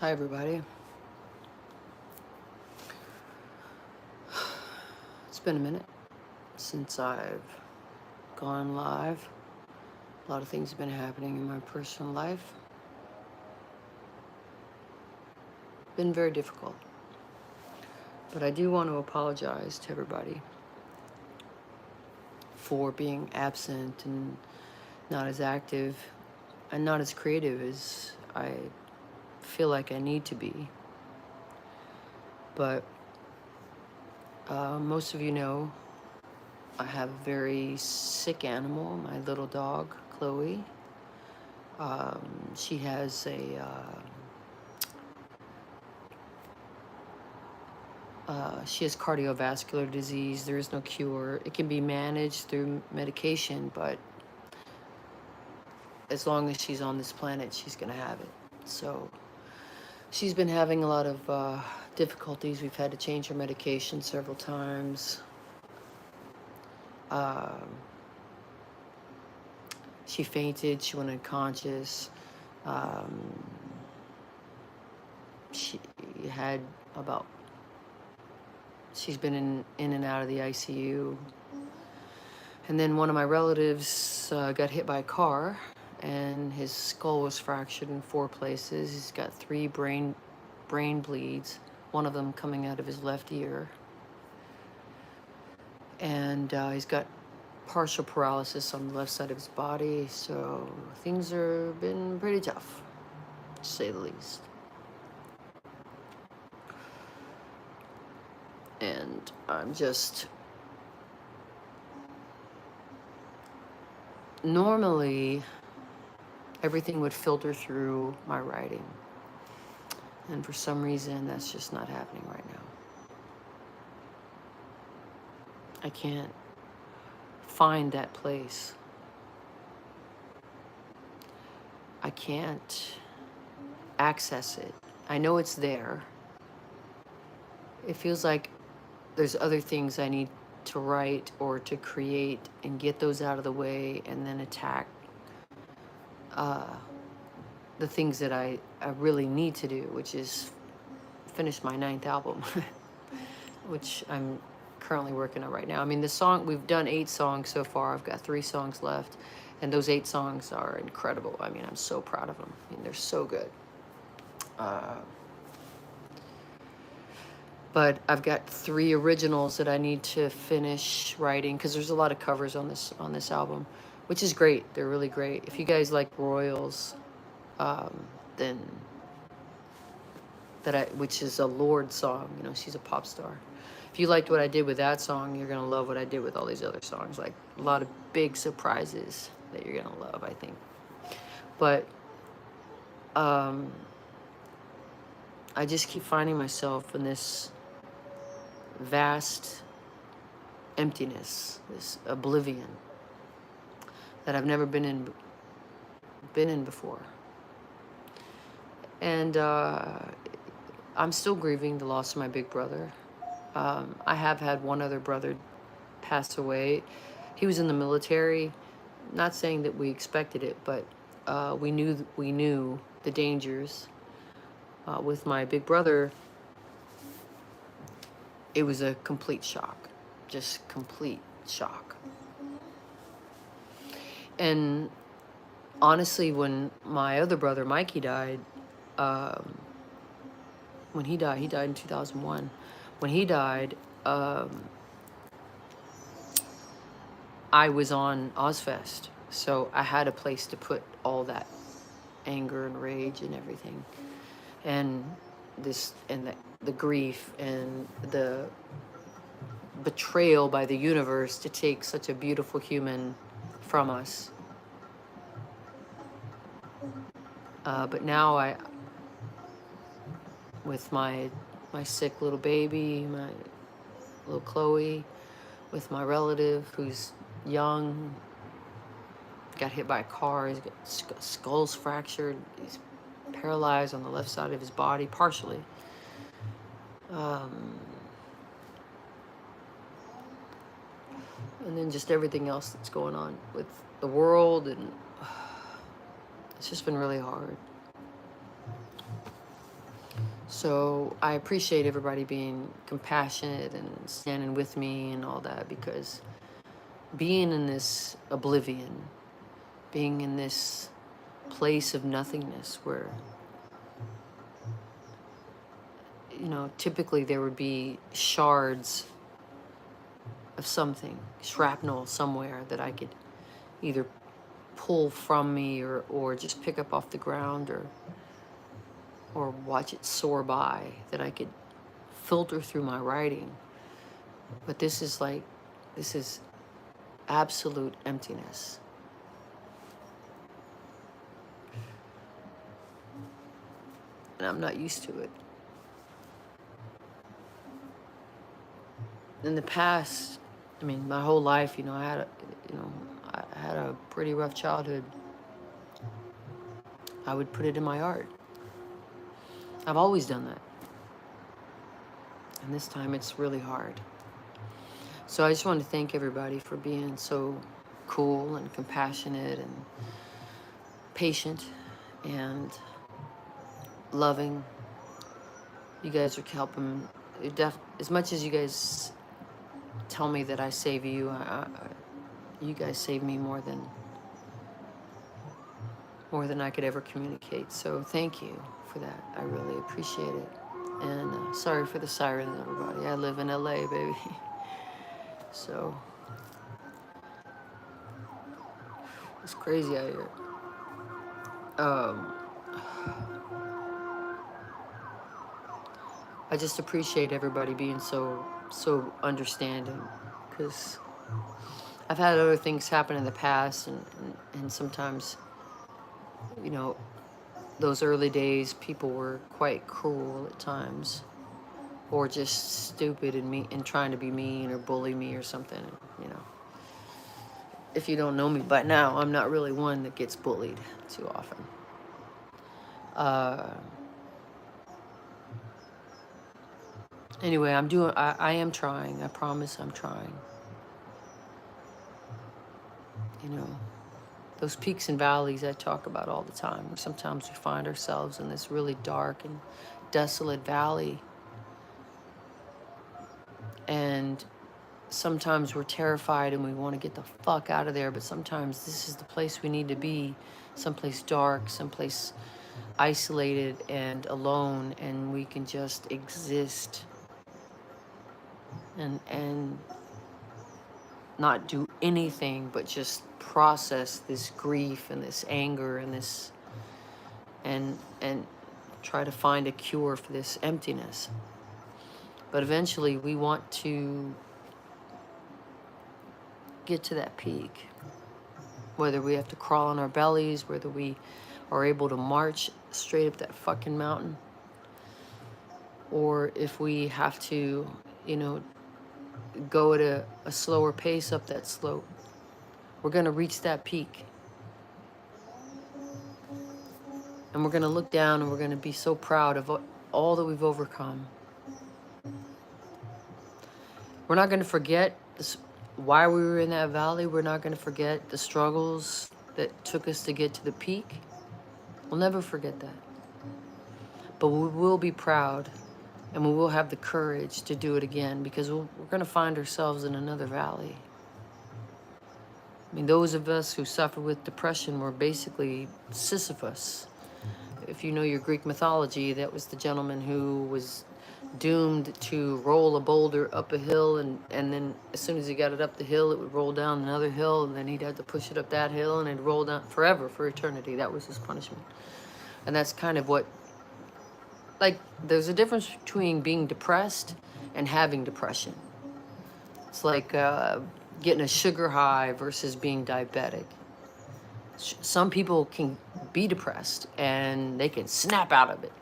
Hi, everybody. It's been a minute since I've gone live. A lot of things have been happening in my personal life. Been very difficult. But I do want to apologize to everybody for being absent and not as active and not as creative as I feel like I need to be. But most of you know I have a very sick animal, my little dog, Chloe. She has she has cardiovascular disease. There is no cure. It can be managed through medication, but as long as she's on this planet, she's going to have it. So she's been having a lot of difficulties. We've had to change her medication several times. She fainted. She went unconscious. She had about... She's been in and out of the ICU. And then one of my relatives got hit by a car, and his skull was fractured in 4 places. He's got 3 brain bleeds, one of them coming out of his left ear. And he's got partial paralysis on the left side of his body, so things have been pretty tough, to say the least. And I'm just... Normally, everything would filter through my writing. And for some reason, that's just not happening right now. I can't find that place. I can't access it. I know it's there. It feels like there's other things I need to write or to create and get those out of the way and then attack the things that I really need to do, which is finish my 9th album, which I'm currently working on right now. I mean, we've done 8 songs so far. I've got 3 songs left, and those 8 songs are incredible. I mean, I'm so proud of them. I mean, they're so good. But I've got 3 originals that I need to finish writing, because there's a lot of covers on this album, which is great. They're really great. If you guys like Royals, then which is a Lorde song, you know, she's a pop star. If you liked what I did with that song, you're gonna love what I did with all these other songs. Like a lot of big surprises that you're gonna love, I think. But I just keep finding myself in this vast emptiness, this oblivion that I've never been in before. And I'm still grieving the loss of my big brother. I have had one other brother pass away. He was in the military. Not saying that we expected it, but we knew the dangers. With my big brother, it was a complete shock, just complete shock. And honestly, when my other brother, Mikey, died, when he died in 2001. When he died, I was on Ozfest, so I had a place to put all that anger and rage and everything, and the grief and the betrayal by the universe to take such a beautiful human from us. But now with my sick little baby, my little Chloe, with my relative who's young, got hit by a car, he's got skull's fractured, he's paralyzed on the left side of his body, partially. And then just everything else that's going on with the world, and it's just been really hard. So I appreciate everybody being compassionate and standing with me and all that, because being in this oblivion, being in this place of nothingness where, you know, typically there would be shards of something, shrapnel somewhere that I could either pull from me or just pick up off the ground, or watch it soar by, that I could filter through my writing. But this is absolute emptiness. And I'm not used to it. In the past, I mean, my whole life, you know, I had a pretty rough childhood. I would put it in my art. I've always done that. And this time it's really hard. So I just want to thank everybody for being so cool and compassionate and patient and loving. You guys are helping. As much as you guys tell me that I save you, you guys save me more than I could ever communicate. So thank you for that. I really appreciate it. And sorry for the sirens, everybody. I live in LA, baby. So it's crazy out here. I just appreciate everybody being so understanding, because I've had other things happen in the past, and sometimes, you know, those early days, people were quite cruel at times, or just stupid and trying to be mean or bully me or something. You know, if you don't know me by now, I'm not really one that gets bullied too often. Anyway, I am trying. I promise I'm trying. You know, those peaks and valleys I talk about all the time, where sometimes we find ourselves in this really dark and desolate valley. And sometimes we're terrified and we want to get the fuck out of there, but sometimes this is the place we need to be, someplace dark, someplace isolated and alone, and we can just exist and not do anything but just process this grief and this anger and this and try to find a cure for this emptiness. But eventually we want to get to that peak, whether we have to crawl on our bellies, whether we are able to march straight up that fucking mountain, or if we have to, you know, go at a slower pace up that slope. We're going to reach that peak. And we're going to look down and we're going to be so proud of all that we've overcome. We're not going to forget why we were in that valley. We're not going to forget the struggles that took us to get to the peak. We'll never forget that. But we will be proud, and we will have the courage to do it again, because we're going to find ourselves in another valley. I mean, those of us who suffer with depression were basically Sisyphus. If you know your Greek mythology, that was the gentleman who was doomed to roll a boulder up a hill, and then as soon as he got it up the hill, it would roll down another hill, and then he'd have to push it up that hill, and it'd roll down forever, for eternity. That was his punishment. And that's kind of what, like, there's a difference between being depressed and having depression. It's like getting a sugar high versus being diabetic. Some people can be depressed and they can snap out of it.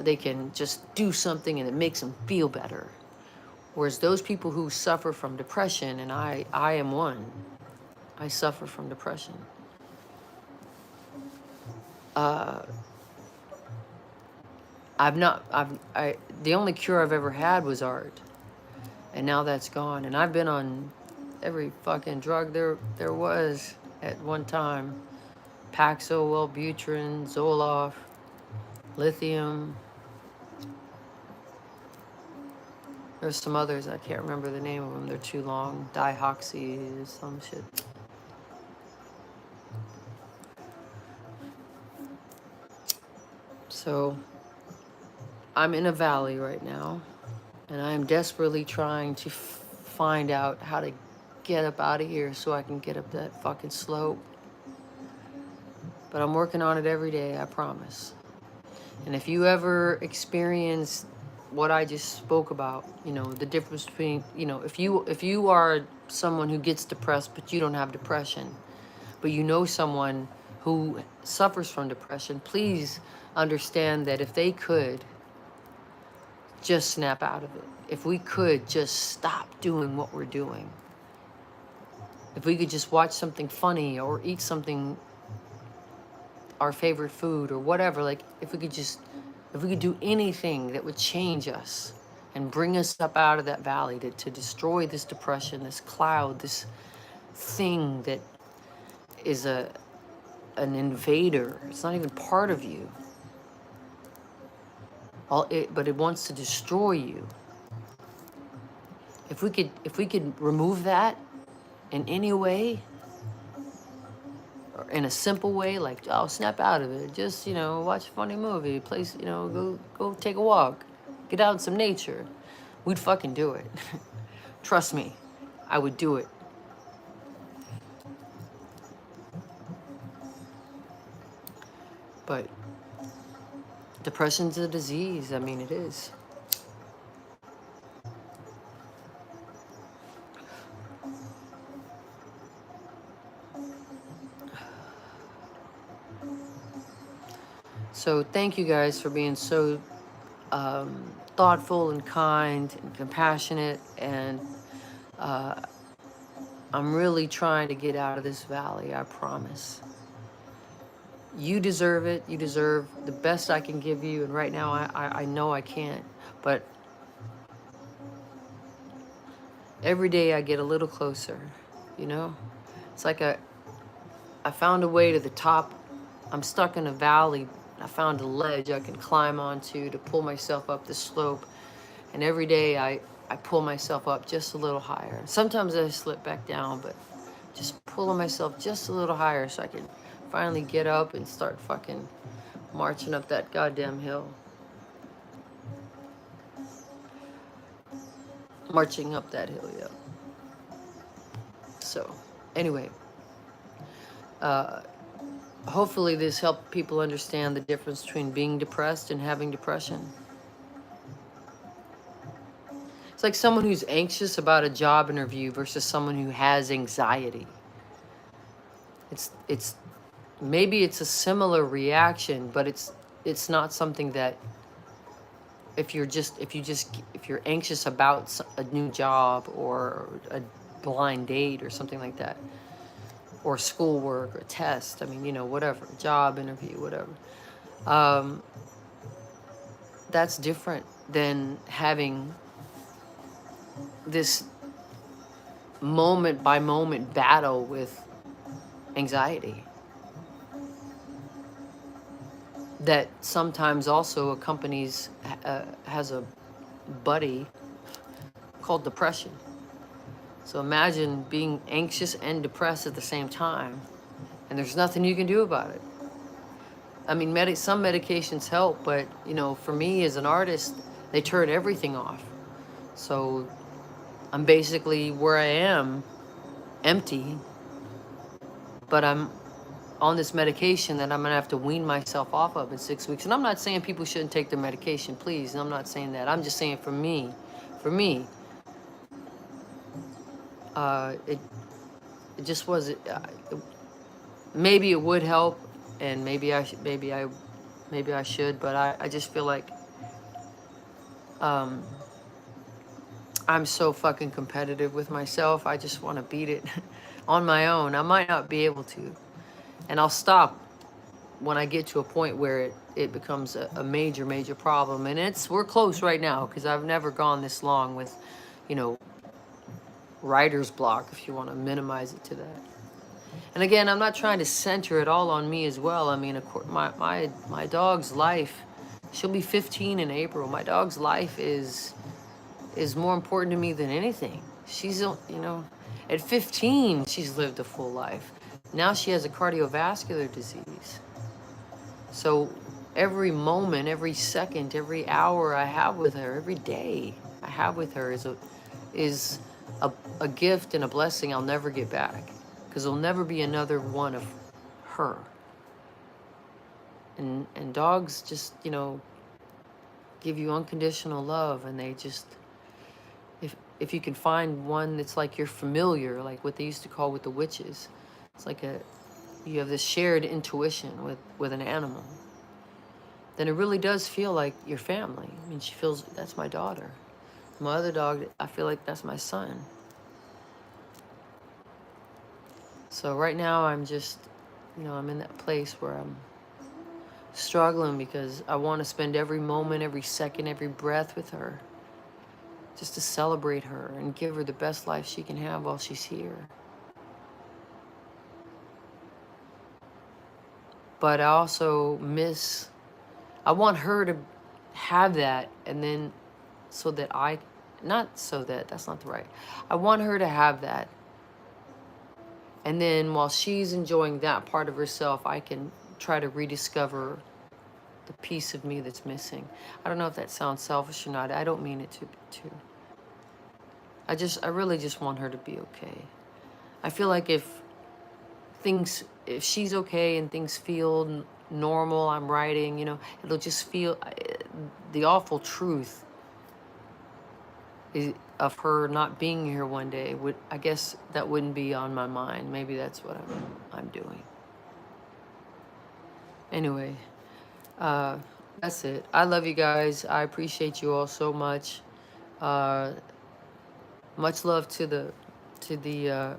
They can just do something and it makes them feel better. Whereas those people who suffer from depression, and I am one, I suffer from depression. The only cure I've ever had was art. And now that's gone. And I've been on every fucking drug there was at one time. Paxil, Wellbutrin, Zoloft, lithium, There's some others, I can't remember the name of them. They're too long. Dihoxy, some shit. So I'm in a valley right now, and I am desperately trying to find out how to get up out of here so I can get up that fucking slope. But I'm working on it every day, I promise. And if you ever experience what I just spoke about, you know, the difference between, you know, if you are someone who gets depressed but you don't have depression, but you know someone who suffers from depression, please understand that if they could just snap out of it, if we could just stop doing what we're doing, if we could just watch something funny or eat something, our favorite food or whatever, like if we could do anything that would change us and bring us up out of that valley to destroy this depression, this cloud, this thing that is an invader. It's not even part of you. But it wants to destroy you. If we could remove that in any way, or in a simple way, like, oh, snap out of it, just, you know, watch a funny movie, place, you know, go take a walk, get out in some nature, we'd fucking do it. Trust me, I would do it. But depression's a disease. I mean, it is. So thank you guys for being so thoughtful and kind and compassionate, and I'm really trying to get out of this valley, I promise. You deserve it. You deserve the best I can give you, and right now I know I can't, but every day I get a little closer, you know? It's like I found a way to the top. I'm stuck in a valley. I found a ledge I can climb onto to pull myself up the slope. And every day I pull myself up just a little higher. Sometimes I slip back down, but just pulling myself just a little higher so I can finally get up and start fucking marching up that goddamn hill. Marching up that hill, yeah. So, anyway. Hopefully this helped people understand the difference between being depressed and having depression. It's like someone who's anxious about a job interview versus someone who has anxiety. It's maybe it's a similar reaction, but it's not something that if you're anxious about a new job or a blind date or something like that, or schoolwork or test, I mean, you know, whatever, job interview, whatever. That's different than having this moment by moment battle with anxiety that sometimes also accompanies, has a buddy called depression. So imagine being anxious and depressed at the same time, and there's nothing you can do about it. I mean, some medications help, but, you know, for me as an artist, they turn everything off. So I'm basically where I am, empty, but I'm on this medication that I'm gonna have to wean myself off of in 6 weeks. And I'm not saying people shouldn't take their medication, please. I'm not saying that. I'm just saying for me, it just wasn't. Maybe it would help, and maybe I should, but I just feel like I'm so fucking competitive with myself. I just want to beat it on my own. I might not be able to, and I'll stop when I get to a point where it becomes a major problem. And we're close right now, because I've never gone this long with, you know, writer's block, if you want to minimize it to that. And again, I'm not trying to center it all on me as well. I mean, of course, my dog's life, she'll be 15 in April. My dog's life is is more important to me than anything. She's, you know, at 15, she's lived a full life. Now she has a cardiovascular disease. So every moment, every second, every hour I have with her, every day I have with her is a gift and a blessing I'll never get back, because there'll never be another one of her. And dogs just, you know, give you unconditional love, and they just, if you can find one that's like you're familiar, like what they used to call with the witches, it's like you have this shared intuition with an animal, then it really does feel like your family. I mean, she feels, that's my daughter. My other dog, I feel like that's my son. So right now I'm just, you know, I'm in that place where I'm struggling because I want to spend every moment, every second, every breath with her, just to celebrate her and give her the best life she can have while she's here. But I also I want her to have that, and then so that that's not the right. I want her to have that. And then while she's enjoying that part of herself, I can try to rediscover the piece of me that's missing. I don't know if that sounds selfish or not. I don't mean it to. I really just want her to be okay. I feel like if she's okay and things feel normal, I'm writing, you know, it'll just feel, the awful truth of her not being here one day I guess that wouldn't be on my mind. Maybe that's what I'm doing. Anyway, that's it. I love you guys. I appreciate you all so much. Much love to the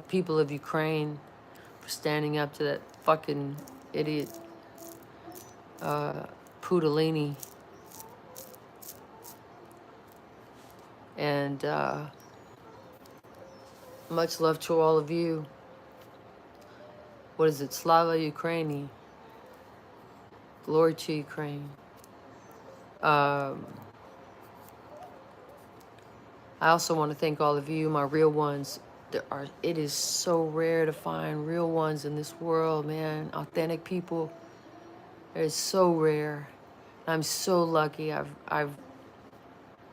people of Ukraine for standing up to that fucking idiot Putalini. And much love to all of you. What is it? Slava Ukraini. Glory to Ukraine. I also want to thank all of you, my real ones. It is so rare to find real ones in this world, man. Authentic people. It is so rare. I'm so lucky I've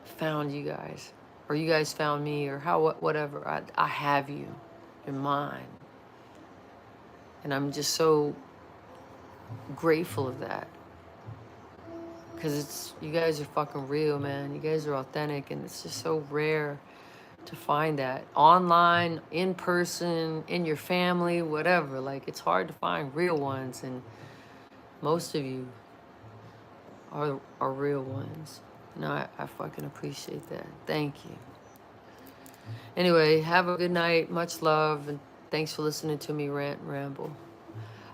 found you guys. Or you guys found me, or whatever. I have you in mind. And I'm just so grateful of that. Because you guys are fucking real, man. You guys are authentic, and it's just so rare to find that. Online, in person, in your family, whatever. Like, it's hard to find real ones, and most of you are real ones. And I fucking appreciate that. Thank you. Anyway, have a good night. Much love, and thanks for listening to me rant and ramble.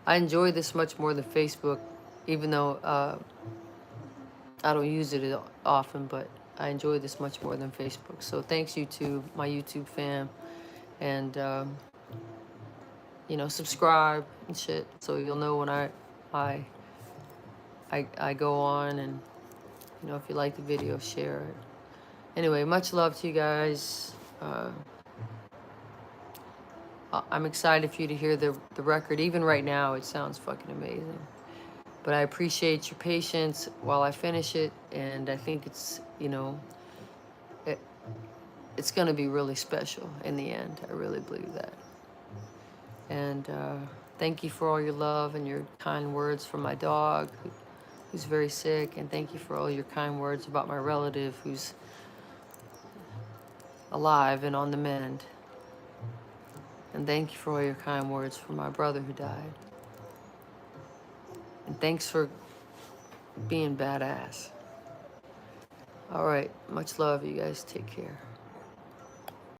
I enjoy this much more than Facebook, even though I don't use it often, but I enjoy this much more than Facebook. So thanks, YouTube, my YouTube fam, and you know, subscribe and shit, so you'll know when I go on, and you know, if you like the video, share it. Anyway, much love to you guys. I'm excited for you to hear the record. Even right now, it sounds fucking amazing. But I appreciate your patience while I finish it, and I think it's, you know, it's going to be really special in the end. I really believe that. And thank you for all your love and your kind words for my dog, who's very sick, and thank you for all your kind words about my relative who's alive and on the mend. And thank you for all your kind words for my brother who died. And thanks for being badass. All right, much love. You guys take care.